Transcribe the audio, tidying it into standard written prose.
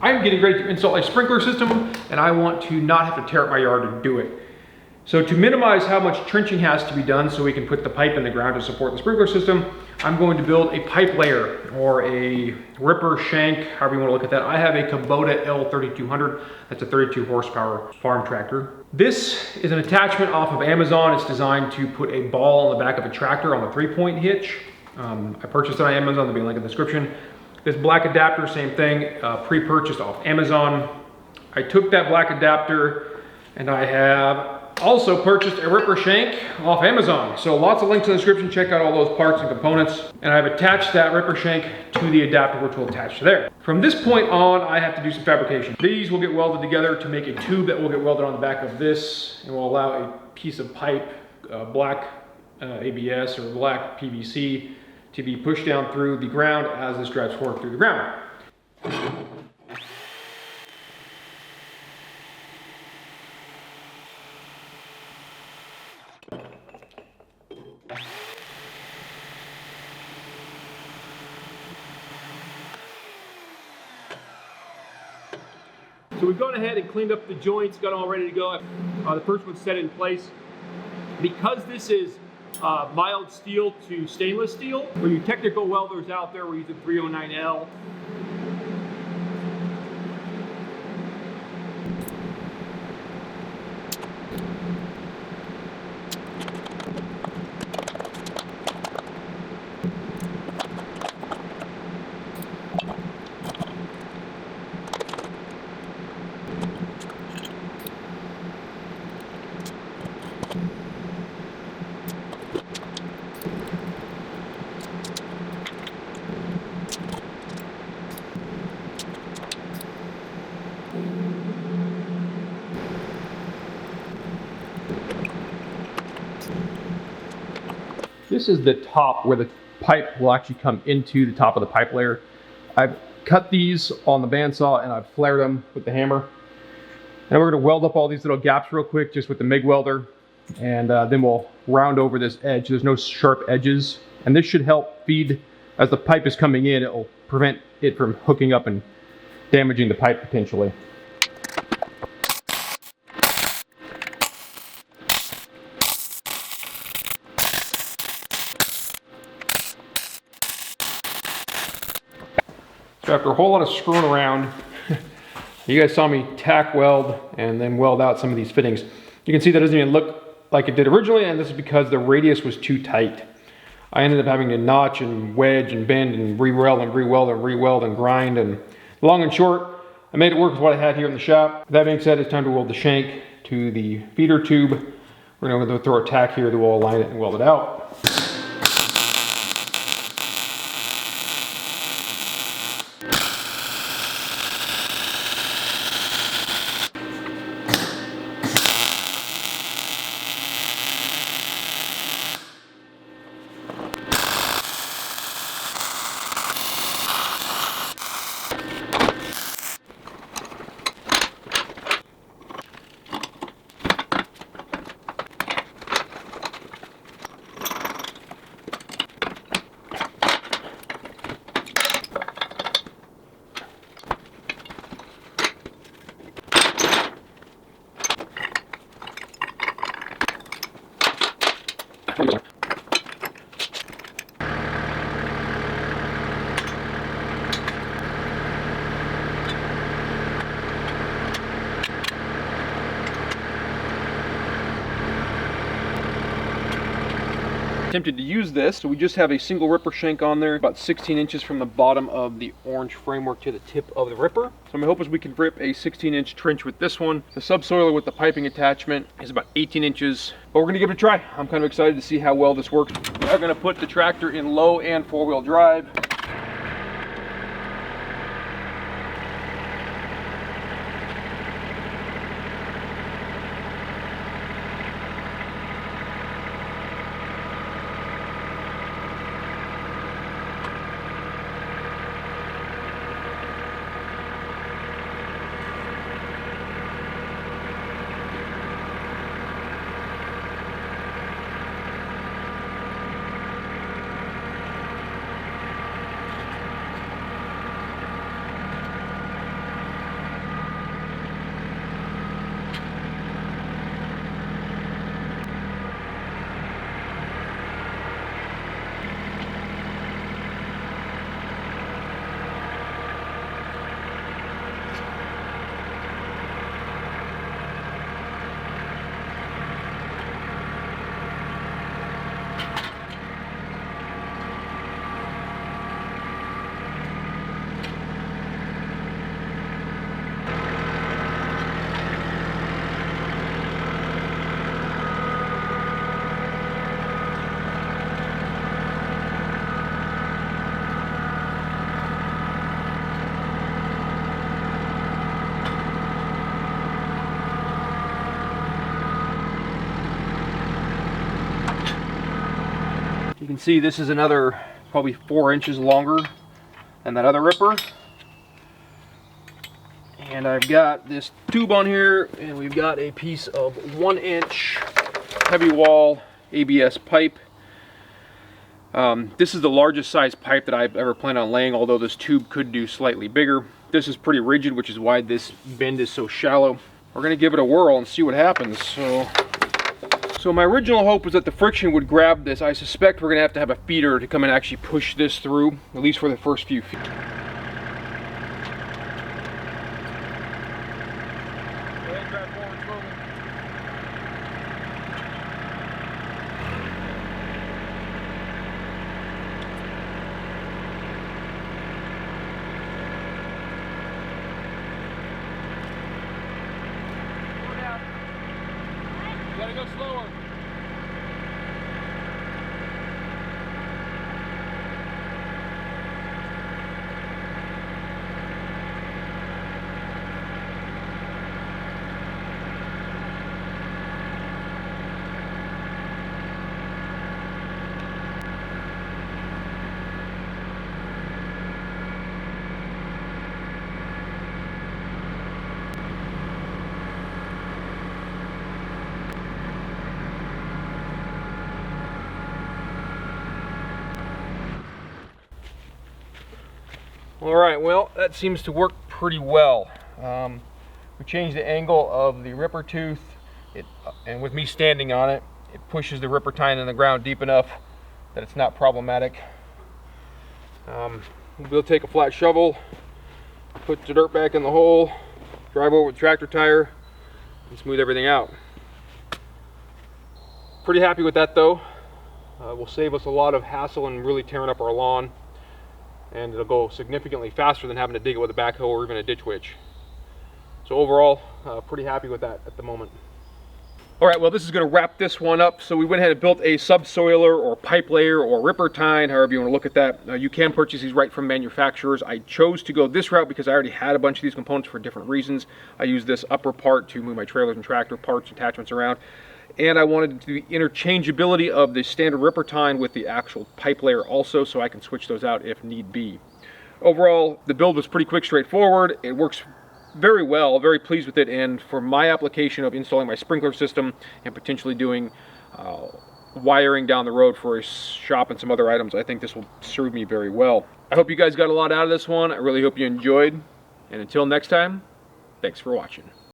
I'm getting ready to install a sprinkler system, and I want to not have to tear up my yard to do it. So to minimize how much trenching has to be done so we can put the pipe in the ground to support the sprinkler system, I'm going to build a pipe layer or a ripper shank, however you want to look at that. I have a Kubota L3200. That's a 32 horsepower farm tractor. This is an attachment off of Amazon. It's designed to put a ball on the back of a tractor on the 3-point hitch. I purchased it on Amazon. There'll be a link in the description. This black adapter, same thing, pre-purchased off Amazon. I took that black adapter and I have also purchased a ripper shank off Amazon. So lots of links in the description. Check out all those parts and components. And I've attached that ripper shank to the adapter, which will attach to there. From this point on, I have to do some fabrication. These will get welded together to make a tube that will get welded on the back of this and will allow a piece of pipe, black ABS or black PVC, to be pushed down through the ground as this drives forward through the ground. So we've gone ahead and cleaned up the joints, got all ready to go. The first one's set in place. Because this is mild steel to stainless steel, for you technical welders out there, we're using 309L. This is the top where the pipe will actually come into the top of the pipe layer. I've cut these on the bandsaw and I've flared them with the hammer. And we're going to weld up all these little gaps real quick just with the MIG welder. And then we'll round over this edge. There's no sharp edges. And this should help feed, as the pipe is coming in, it will prevent it from hooking up and damaging the pipe potentially. So after a whole lot of screwing around, you guys saw me tack weld and then weld out some of these fittings. You can see that doesn't even look like it did originally, and this is because the radius was too tight. I ended up having to notch and wedge and bend and re-weld and re-weld and re-weld and grind, and long and short, I made it work with what I had here in the shop. That being said, it's time to weld the shank to the feeder tube. We're going to throw a tack here that will align it and weld it out. Attempted to use this, so we just have a single ripper shank on there, about 16 inches from the bottom of the orange framework to the tip of the ripper. So my hope is we can rip a 16-inch trench with this one. The subsoiler with the piping attachment is about 18 inches, but we're gonna give it a try. I'm kind of excited to see how well this works. We're gonna put the tractor in low and four-wheel drive. can see, this is another probably 4 inches longer than that other ripper. And I've got this tube on here, and we've got a piece of 1-inch heavy wall ABS pipe. This is the largest size pipe that I've ever planned on laying, although this tube could do slightly bigger. This is pretty rigid, which is why this bend is so shallow. We're going to give it a whirl and see what happens. So my original hope was that the friction would grab this. I suspect we're going to have a feeder to come and actually push this through, at least for the first few feet. Gotta go slower. All right, well, that seems to work pretty well. We changed the angle of the ripper tooth, and with me standing on it, it pushes the ripper tine in the ground deep enough that it's not problematic. We'll take a flat shovel, put the dirt back in the hole, drive over with the tractor tire, and smooth everything out. Pretty happy with that though. Will save us a lot of hassle and really tearing up our lawn. And it'll go significantly faster than having to dig it with a backhoe or even a ditch witch. So overall, pretty happy with that at the moment. All right, well, this is going to wrap this one up. So we went ahead and built a subsoiler or pipe layer or ripper tine, however you want to look at that. You can purchase these right from manufacturers. I chose to go this route because I already had a bunch of these components for different reasons. I used this upper part to move my trailers and tractor parts, attachments around. And I wanted the interchangeability of the standard ripper tine with the actual pipe layer also, so I can switch those out if need be. Overall, the build was pretty quick, straightforward. It works very well, very pleased with it, and for my application of installing my sprinkler system and potentially doing wiring down the road for a shop and some other items, I think this will serve me very well. I hope you guys got a lot out of this one. I really hope you enjoyed, and until next time, thanks for watching.